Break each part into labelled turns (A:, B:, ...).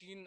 A: 3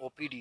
B: OPD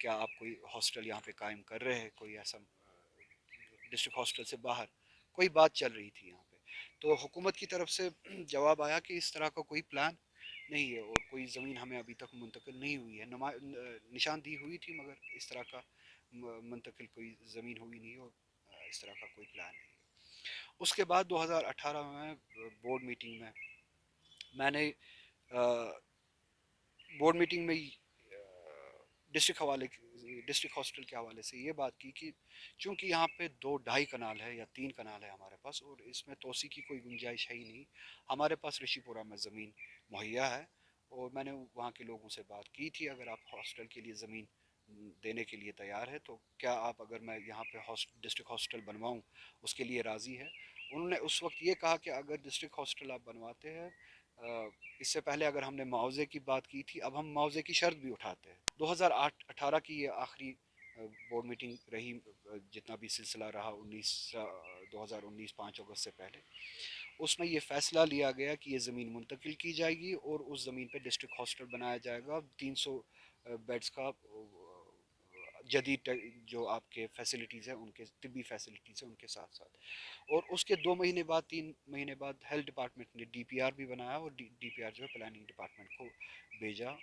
B: کیا آپ کوئی ہاسٹل یہاں پہ قائم کر رہے ہیں، کوئی ایسا ڈسٹرکٹ ہاسٹل سے باہر کوئی بات چل رہی تھی یہاں پہ. تو حکومت کی طرف سے جواب آیا کہ اس طرح کا کوئی پلان نہیں ہے اور کوئی زمین ہمیں ابھی تک منتقل نہیں ہوئی ہے. نشاندہی ہوئی تھی مگر اس طرح کا منتقل کوئی زمین ہوئی نہیں اور اس طرح کا کوئی پلان نہیں ہے. اس کے بعد 2018 میں بورڈ میٹنگ میں نے بورڈ میٹنگ میں ڈسٹرکٹ ہاسٹل کے حوالے سے یہ بات کی کہ چونکہ یہاں پہ 2-2.5 کنال ہے یا 3 کنال ہے ہمارے پاس اور اس میں توسیع کی کوئی گنجائش ہے ہی نہیں. ہمارے پاس رشی پورہ میں زمین مہیا ہے اور میں نے وہاں کے لوگوں سے بات کی تھی اگر آپ ہاسٹل کے لیے زمین دینے کے لیے تیار ہے تو کیا آپ اگر میں یہاں پہ ڈسٹرکٹ ہاسٹل بنواؤں اس کے لیے راضی ہے. انہوں نے اس وقت یہ کہا کہ اگر ڈسٹرکٹ ہاسٹل آپ بنواتے ہیں اس سے پہلے اگر ہم نے معاوضے کی بات کی تھی اب ہم معاوضے کی شرط بھی اٹھاتے ہیں. 2018 کی یہ آخری بورڈ میٹنگ رہی جتنا بھی سلسلہ رہا 2019 5 اگست سے پہلے. اس میں یہ فیصلہ لیا گیا کہ یہ زمین منتقل کی جائے گی اور اس زمین پہ ڈسٹرکٹ ہاسٹل بنایا جائے گا 300 بیڈز کا جدید جو آپ کے فیسلٹیز ہیں ان کے طبی فیسلٹیز ہیں ان کے ساتھ ساتھ. اور اس کے 2 مہینے بعد 3 مہینے بعد ہیلتھ ڈپارٹمنٹ نے ڈی پی آر بھی بنایا اور ڈی پی آر جو ہے پلاننگ ڈپارٹمنٹ کو بھیجا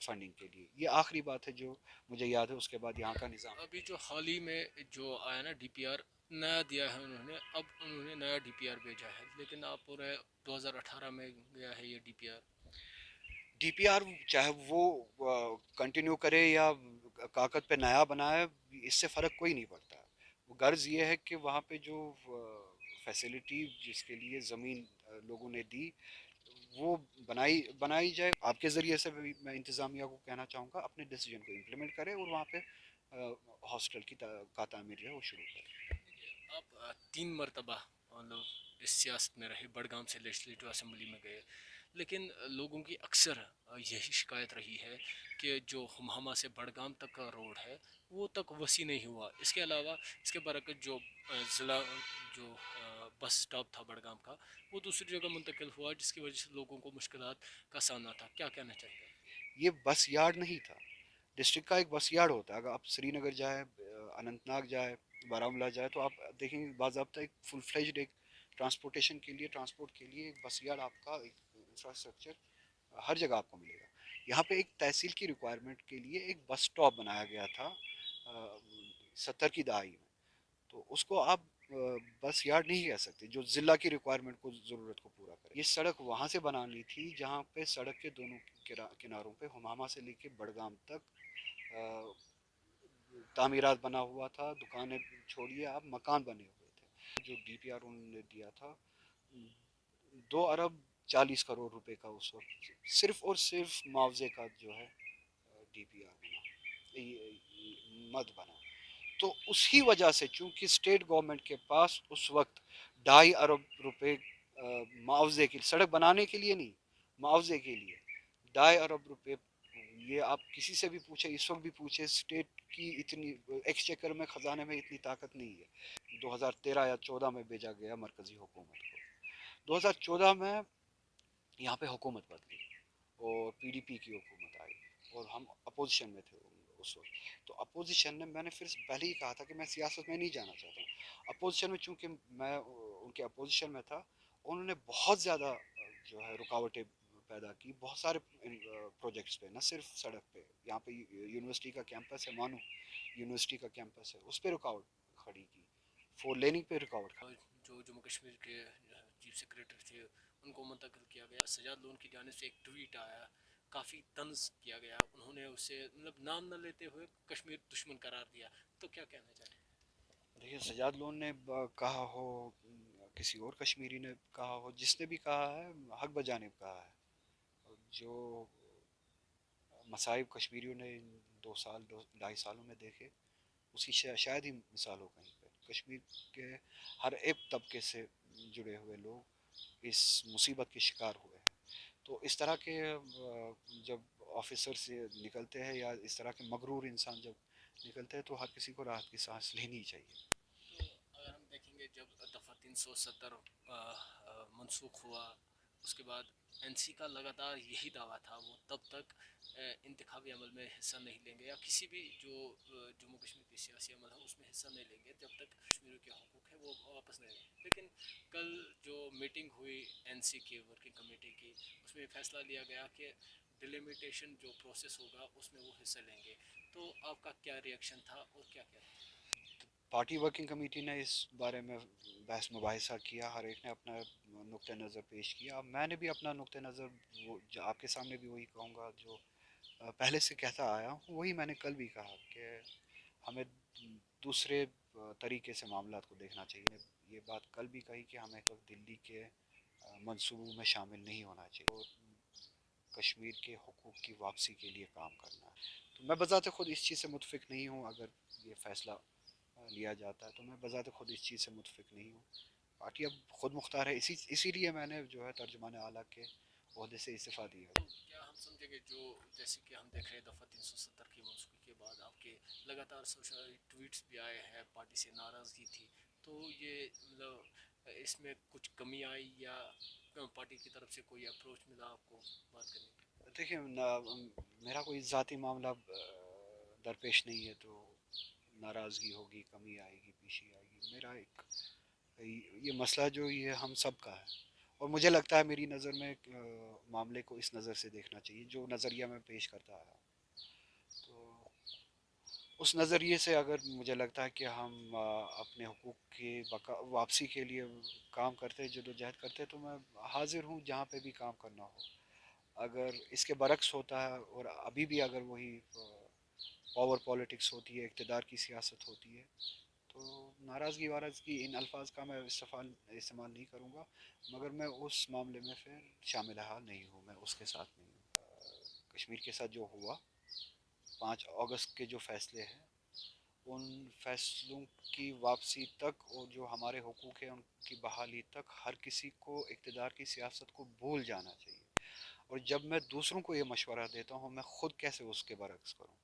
B: فنڈنگ کے لیے. یہ آخری بات ہے جو مجھے یاد ہے. اس کے بعد یہاں کا نظام
A: ابھی جو حال ہی میں جو آیا نا ڈی پی آر نیا دیا ہے انہوں نے، اب انہوں نے نیا ڈی پی آر بھیجا ہے لیکن آپ پورے 2018 میں گیا ہے یہ D P R.
B: D P R چاہے وہ کنٹینیو کرے یا کاغذ پہ نیا بنائے اس سے فرق کوئی نہیں پڑتا. وہ غرض یہ ہے کہ وہاں پہ جو فیسلٹی جس کے لیے زمین لوگوں نے دی وہ بنائی جائے. آپ کے ذریعے سے بھی میں انتظامیہ کو کہنا چاہوں گا اپنے ڈیسیجن کو امپلیمنٹ کرے اور وہاں پہ ہاسٹل کا تعمیر جو ہے وہ شروع کرے.
A: آپ 3 مرتبہ مطلب اس سیاست میں رہے، بڑگام سے لیجسلیٹو اسمبلی میں گئے، لیکن لوگوں کی اکثر یہی شکایت رہی ہے کہ جو ہمہامہ سے بڑگام تک کا روڈ ہے وہ تک وسیع نہیں ہوا. اس کے علاوہ اس کے برعکس جو ضلع جو بس سٹاپ تھا بڑگام کا وہ دوسری جگہ منتقل ہوا جس کی وجہ سے لوگوں کو مشکلات کا سامنا تھا. کیا کہنا چاہیے؟
B: یہ بس یارڈ نہیں تھا. ڈسٹرکٹ کا ایک بس یارڈ ہوتا ہے. اگر آپ سری نگر جائیں اننت ناگ جائے بارہمولہ جائے تو آپ دیکھیں گے باضابطہ ایک فل فلیجڈ ایک ٹرانسپورٹ کے لیے ایک بس یارڈ آپ کا ایک انفراسٹرکچر ہر جگہ آپ کو ملے گا. یہاں پہ ایک تحصیل کی ریکوائرمنٹ کے لیے ایک بس سٹاپ بنایا گیا تھا 70 کی دہائی میں. تو اس کو آپ بس یارڈ نہیں کہہ سکتے جو ضلع کی ریکوائرمنٹ کو ضرورت کو پورا کرے. یہ سڑک وہاں سے بنانی تھی جہاں پہ سڑک کے دونوں کناروں پہ ہمامہ سے لے کے بڑگام تک تعمیرات بنا ہوا تھا. دکانیں چھوڑیے آپ مکان بنے ہوئے تھے. جو ڈی پی آر انہوں نے دیا تھا 2 ارب 40 کروڑ روپے کا اس وقت صرف اور صرف معاوضے کا جو ہے ڈی پی آر بنا مد بنا. تو اسی وجہ سے چونکہ اسٹیٹ گورنمنٹ کے پاس اس وقت 2.5 ارب روپے معاوضے کی سڑک بنانے کے لیے نہیں معاوضے کے لیے 2.5 ارب روپے. یہ آپ کسی سے بھی پوچھیں اس وقت بھی پوچھیں اسٹیٹ کی اتنی ایکسچیکر میں خزانے میں اتنی طاقت نہیں ہے. 2013 یا 14 میں بھیجا گیا مرکزی حکومت کو. 2014 میں یہاں پہ حکومت بدلی اور پی ڈی پی کی حکومت آئی اور ہم اپوزیشن میں تھے اس وقت. تو اپوزیشن نے میں نے پھر پہلے ہی کہا تھا کہ میں سیاست میں نہیں جانا چاہتا ہوں. اپوزیشن میں چونکہ میں ان کے اپوزیشن میں تھا انہوں نے بہت زیادہ جو ہے رکاوٹیں پیدا کی بہت سارے پروجیکٹس پہ نہ صرف سڑک پہ. یہاں پہ یونیورسٹی کا کیمپس ہے مانو یونیورسٹی کا کیمپس ہے اس پہ رکاوٹ کھڑی کی. 4 لیننگ پہ رکاوٹ کھڑی.
A: جو جموں کشمیر کے چیف سیکریٹری تھے ان کو منتقل کیا گیا. سجاد لون کی جانب سے ایک ٹویٹ آیا، کافی طنز کیا گیا، انہوں نے اسے مطلب نام نہ لیتے ہوئے کشمیر دشمن قرار دیا. تو کیا کہنا چاہیں؟
B: دیکھیے سجاد لون نے کہا ہو کسی اور کشمیری نے کہا ہو جس نے بھی کہا ہے حق بجانب کہا ہے. جو مصائب کشمیریوں نے 2 2.5 سالوں میں دیکھے اس کی شاید ہی مثال ہو کہیں پہ. کشمیر کے ہر ایک طبقے سے جڑے ہوئے لوگ اس مصیبت کے شکار ہوئے ہیں. تو اس طرح کے جب آفیسر سے نکلتے ہیں یا اس طرح کے مغرور انسان جب نکلتے ہیں تو ہر کسی کو راحت کی سانس لینی چاہیے.
A: تو اگر ہم دیکھیں گے جب دفعہ 370 منسوخ ہوا اس کے بعد این سی کا لگاتار یہی دعویٰ تھا وہ تب تک انتخابی عمل میں حصہ نہیں لیں گے یا کسی بھی جو جموں کشمیر کی سیاسی عمل ہے اس میں حصہ نہیں لیں گے جب تک کشمیریوں کے حقوق ہے وہ واپس نہیں لیں گے. لیکن کل جو میٹنگ ہوئی این سی کی ورکنگ کمیٹی کی اس میں فیصلہ لیا گیا کہ ڈیلیمیٹیشن جو پروسیس ہوگا اس میں وہ حصہ لیں گے. تو آپ کا کیا ریئیکشن تھا اور کیا کیا تھا؟
B: پارٹی ورکنگ کمیٹی نے اس بارے میں بحث مباحثہ کیا، ہر ایک نے اپنا نقطہ نظر پیش کیا. میں نے بھی اپنا نقطہ نظر وہ جو آپ کے سامنے بھی وہی کہوں گا جو پہلے سے کہتا آیا ہوں، وہی میں نے کل بھی کہا کہ ہمیں دوسرے طریقے سے معاملات کو دیکھنا چاہیے. یہ بات کل بھی کہی کہ ہمیں تو دلی کے منصوبوں میں شامل نہیں ہونا چاہیے اور کشمیر کے حقوق کی واپسی کے لیے کام کرنا ہے. تو میں بذات خود اس چیز سے متفق نہیں ہوں. اگر یہ فیصلہ لیا جاتا ہے تو میں بذات خود اس چیز سے متفق نہیں ہوں. پارٹی اب خود مختار ہے، اسی لیے میں نے جو ہے ترجمان اعلیٰ کے عہدے سے استعفیٰ دیا.
A: تو کیا ہم سمجھیں گے جو جیسے کہ ہم دیکھ رہے ہیں دفعہ 370 کی منسوخی کے بعد آپ کے لگاتار سوشل ٹویٹس بھی آئے ہیں پارٹی سے ناراضگی تھی تو یہ مطلب اس میں کچھ کمی آئی یا پارٹی کی طرف سے کوئی اپروچ ملا آپ کو بات کرنے کی؟
B: دیکھیں میرا کوئی ذاتی معاملہ درپیش نہیں ہے تو ناراضگی ہوگی، کمی آئے گی، پیشی آئے گی. میرا ایک یہ مسئلہ جو یہ ہم سب کا ہے اور مجھے لگتا ہے میری نظر میں معاملے کو اس نظر سے دیکھنا چاہیے جو نظریہ میں پیش کرتا آیا. تو اس نظریے سے اگر مجھے لگتا ہے کہ ہم اپنے حقوق کی واپسی کے لیے کام کرتے جدوجہد کرتے تو میں حاضر ہوں جہاں پہ بھی کام کرنا ہو. اگر اس کے برعکس ہوتا ہے اور ابھی بھی اگر وہی پاور پالیٹکس ہوتی ہے، اقتدار کی سیاست ہوتی ہے، تو ناراضگی وارضگی ان الفاظ کا میں استعمال نہیں کروں گا. مگر میں اس معاملے میں پھر شامل حال نہیں ہوں، میں اس کے ساتھ نہیں ہوں. کشمیر کے ساتھ جو ہوا 5 اگست کے جو فیصلے ہیں ان فیصلوں کی واپسی تک اور جو ہمارے حقوق ہیں ان کی بحالی تک ہر کسی کو اقتدار کی سیاست کو بھول جانا چاہیے. اور جب میں دوسروں کو یہ مشورہ دیتا ہوں میں خود کیسے اس کے برعکس کروں.